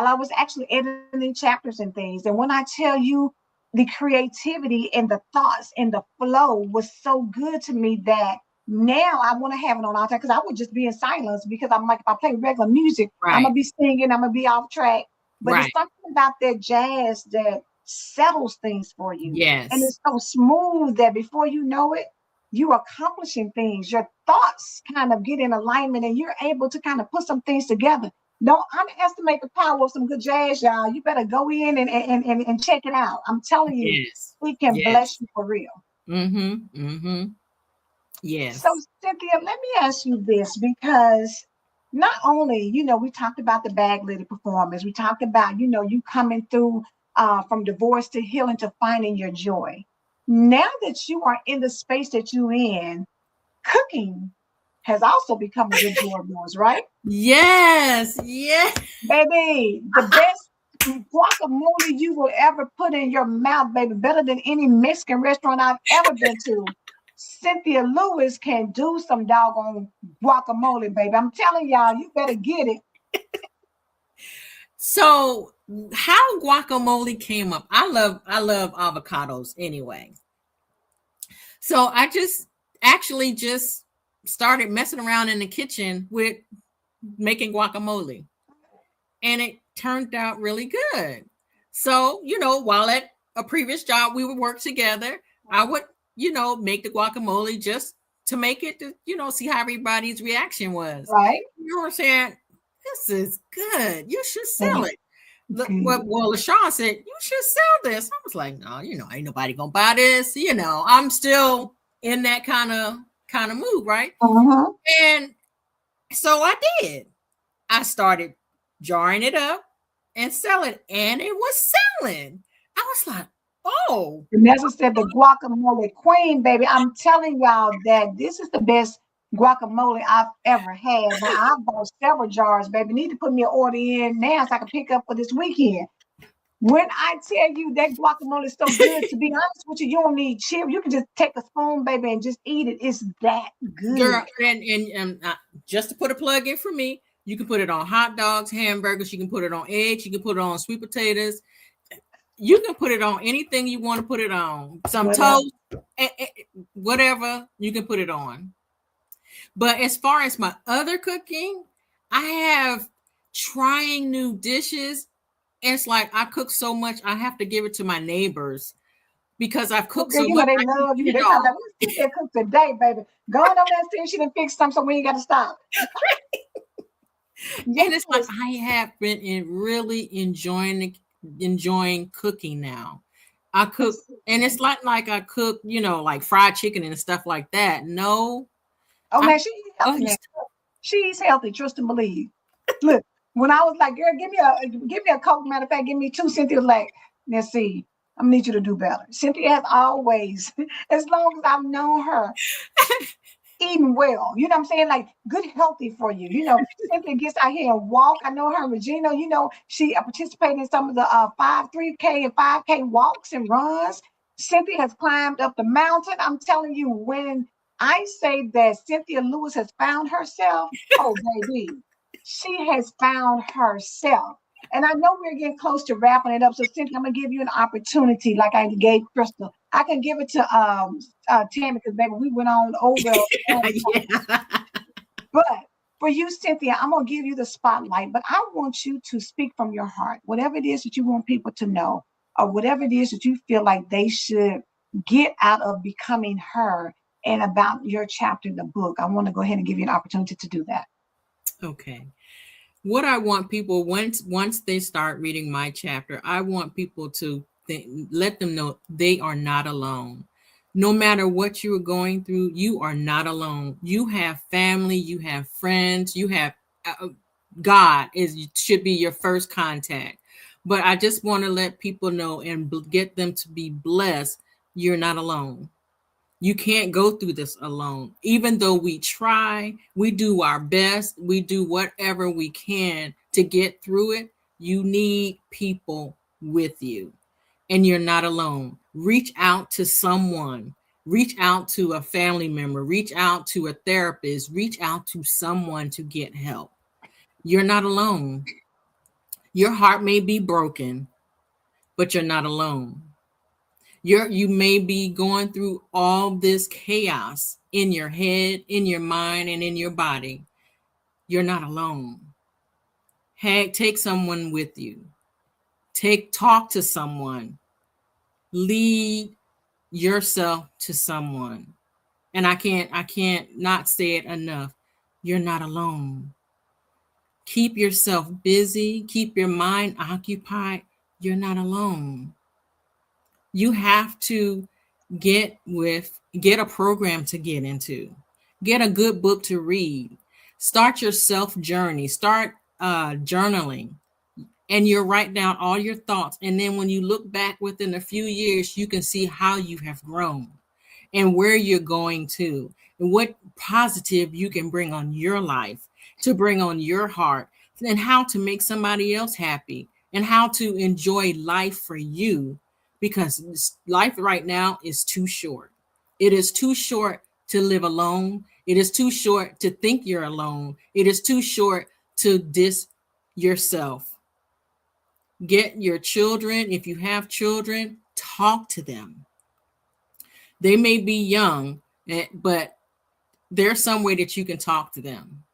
I was actually editing chapters and things. And when I tell you the creativity and the thoughts and the flow was so good to me that now I want to have it on all the time because I would just be in silence because I'm like, if I play regular music, I'm Right. gonna be singing, I'm gonna be off track. But it's Right. something about that jazz that settles things for you. And Yes. it's so smooth that before you know it, you accomplishing things, your thoughts kind of get in alignment, and you're able to kind of put some things together. Don't underestimate the power of some good jazz, y'all. You better go in and check it out. I'm telling you, Yes. it can bless Yes. you for real. Mm-hmm. Mm-hmm. So, Yes. Cynthia, let me ask you this, because not only, we talked about the bag lady performance, we talked about, you coming through from divorce to healing to finding your joy. Now that you are in the space that you're in, cooking has also become a good joy of yours, right? Yes. Yes. Baby, the best guacamole you will ever put in your mouth, baby, better than any Mexican restaurant I've ever been to. Cynthia Lewis can do some doggone guacamole, baby. I'm telling y'all, you better get it. So how guacamole came up? I love avocados anyway. So I just started messing around in the kitchen with making guacamole, and it turned out really good. So, while at a previous job we would work together, I would, make the guacamole just to make it to, see how everybody's reaction was. Right? You were saying, this is good. You should sell Baby, it. good. Well, LaShawn said, you should sell this. I was like, no, ain't nobody gonna buy this. I'm still in that kind of mood, right? Uh-huh. And so I did. I started jarring it up and selling, and it was selling. I was like, oh, Vanessa said the guacamole queen, baby. I'm telling y'all that this is the best guacamole I've ever had. Now, I've bought several jars, baby. Need to put me an order in now so I can pick up for this weekend. When I tell you that guacamole is so good, to be honest with you, you don't need chip. You can just take a spoon, baby, and just eat it. It's that good. girl, and just to put a plug in for me, you can put it on hot dogs, hamburgers. You can put it on eggs. You can put it on sweet potatoes. You can put it on anything you want to put it on. Some Whatever. toast, whatever you can put it on. But as far as my other cooking, I have trying new dishes. It's like I cook so much, I have to give it to my neighbors because I've cooked Okay, so much. they I can't love eat you. it They talk all. about what Cynthia cook today, baby. Go on over there and see if she done fix something so we ain't got to stop. And it's like Yes. I have been really enjoying cooking now. I cook, and it's like I cook, like fried chicken and stuff like that. No, Oh I man, she eats healthy other now. stuff. She's healthy, trust and believe. Look, when I was like, girl, give me a Coke. Matter of fact, give me two. Cynthia was like, let's see, I'm gonna need you to do better. Cynthia has always, as long as I've known her, eating well. You know what I'm saying? Like good, healthy for you. Cynthia gets out here and walk. I know her, Regina. She participated in some of the 3K and 5K walks and runs. Cynthia has climbed up the mountain. I'm telling you, when I say that Cynthia Lewis has found herself, oh baby, she has found herself. And I know we're getting close to wrapping it up. So Cynthia, I'm gonna give you an opportunity, like I gave Crystal. I can give it to Tammy because baby, we went on over. Yeah. But for you, Cynthia, I'm gonna give you the spotlight. But I want you to speak from your heart, whatever it is that you want people to know, or whatever it is that you feel like they should get out of becoming her and about your chapter in the book. I want to go ahead and give you an opportunity to do that. Okay. What I want people once they start reading my chapter, I want people to let them know they are not alone. No matter what you are going through, you are not alone. You have family, you have friends, you have God should be your first contact. But I just want to let people know and get them to be blessed. You're not alone. You can't go through this alone. Even though we try, we do our best, we do whatever we can to get through it. You need people with you, and you're not alone. Reach out to someone, reach out to a family member, reach out to a therapist, reach out to someone to get help. You're not alone. Your heart may be broken, but you're not alone. You may be going through all this chaos in your head, in your mind, and in your body. You're not alone. Hey, take someone with you. Talk to someone. Lead yourself to someone. And I can't not say it enough. You're not alone. Keep yourself busy, keep your mind occupied. You're not alone. You have to get a program to get into. Get a good book to read. Start your self journey. Start journaling, and you write down all your thoughts. And then when you look back within a few years, you can see how you have grown and where you're going to, and what positive you can bring on your life, to bring on your heart, and how to make somebody else happy, and how to enjoy life for you, because life right now is too short. It is too short to live alone. It is too short to think you're alone. It is too short to diss yourself. Get your children, if you have children, talk to them. They may be young, but there's some way that you can talk to them.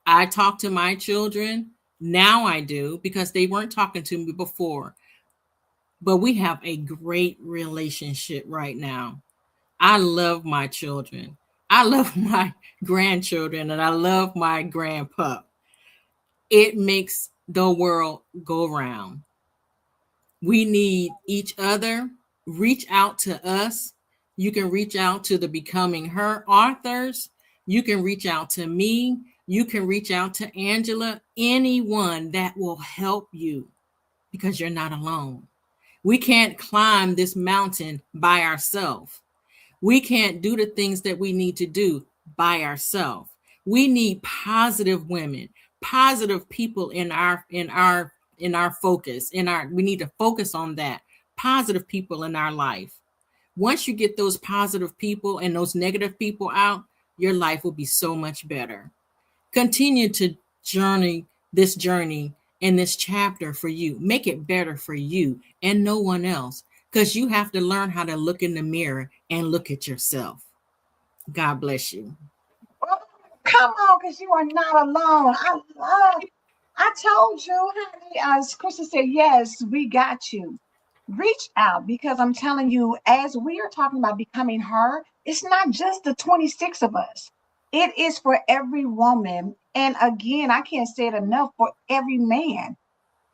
I talk to my children now, I do, because they weren't talking to me before. But we have a great relationship right now. I love my children. I love my grandchildren, and I love my grandpup. It makes the world go round. We need each other. Reach out to us. You can reach out to the Becoming Her authors. You can reach out to me. You can reach out to Angela, anyone that will help you, because you're not alone. We can't climb this mountain by ourselves. We can't do the things that we need to do by ourselves. We need positive women, positive people in our focus. We need to focus on that. Positive people in our life. Once you get those positive people and those negative people out, your life will be so much better. Continue to journey in this chapter for you. Make it better for you and no one else, because you have to learn how to look in the mirror and look at yourself. God bless you. Oh, come on, because you are not alone. I told you, honey. As Krista said, yes, we got you. Reach out, because I'm telling you, as we are talking about becoming her, it's not just the 26 of us. It is for every woman. And again, I can't say it enough, for every man.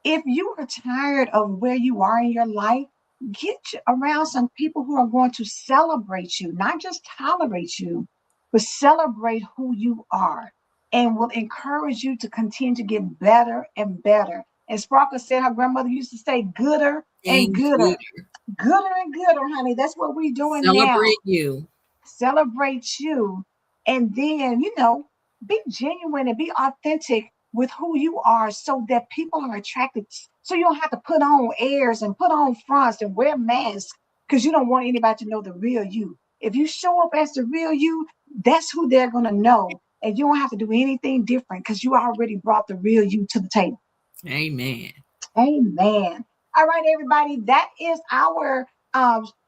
If you are tired of where you are in your life, get around some people who are going to celebrate you, not just tolerate you, but celebrate who you are, and will encourage you to continue to get better and better. As Sparkle said, her grandmother used to say, gooder and And gooder, good. gooder and gooder, honey. That's what we're doing now. Celebrate you. Celebrate you, and then, be genuine and be authentic with who you are, so that people are attracted, so you don't have to put on airs and put on fronts and wear masks, because you don't want anybody to know the real you. If you show up as the real you, that's who they're going to know, and you don't have to do anything different, because you already brought the real you to the table. Amen. Amen. All right, everybody. That is our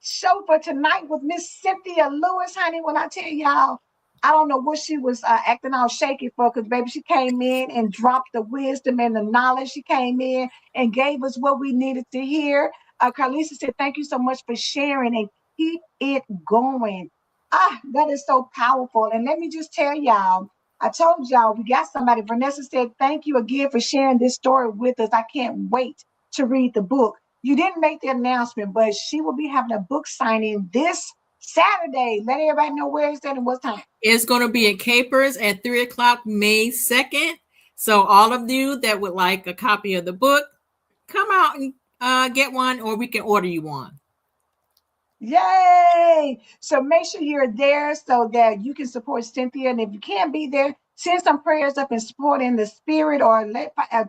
show for tonight with Miss Cynthia Lewis, honey. When I tell y'all, I don't know what she was acting all shaky for, because, baby, she came in and dropped the wisdom and the knowledge. She came in and gave us what we needed to hear. Carlisa said, thank you so much for sharing, and keep it going. That is so powerful. And let me just tell y'all, I told y'all we got somebody. Vanessa said, thank you again for sharing this story with us. I can't wait to read the book. You didn't make the announcement, but she will be having a book signing this Saturday. Let everybody know where it's at and what time. It's going to be at Capers at 3 o'clock, May 2nd. So all of you that would like a copy of the book, come out and get one, or we can order you one. Yay! So make sure you're there so that you can support Cynthia. And if you can't be there, send some prayers up and support in the spirit, or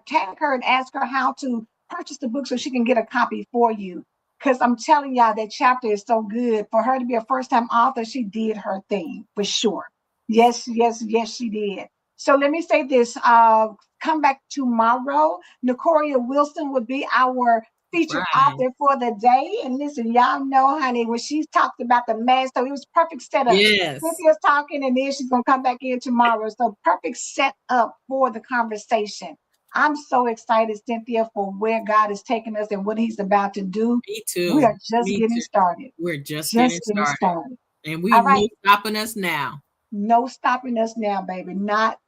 tag her and ask her how to purchase the book so she can get a copy for you. Because I'm telling y'all, that chapter is so good. For her to be a first-time author, she did her thing for sure. Yes, yes, yes, she did. So let me say this. Come back tomorrow. Nicoria Wilson would be our featured Right. author for the day. And listen, y'all know, honey, when she talked about the mask, so it was perfect setup. Yes. Cynthia's talking, and then she's going to come back in tomorrow. So perfect setup for the conversation. I'm so excited, Cynthia, for where God is taking us and what he's about to do. Me We too. are just Me getting too. started. We're just getting Just getting started. started. And we All no right. stopping us now. No stopping us now, baby. Not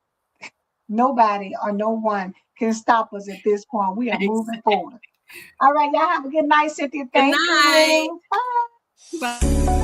nobody or no one can stop us at this point. We are moving forward. All right, y'all have a good night, Cynthia. Good Thank night. you. Bye. Bye.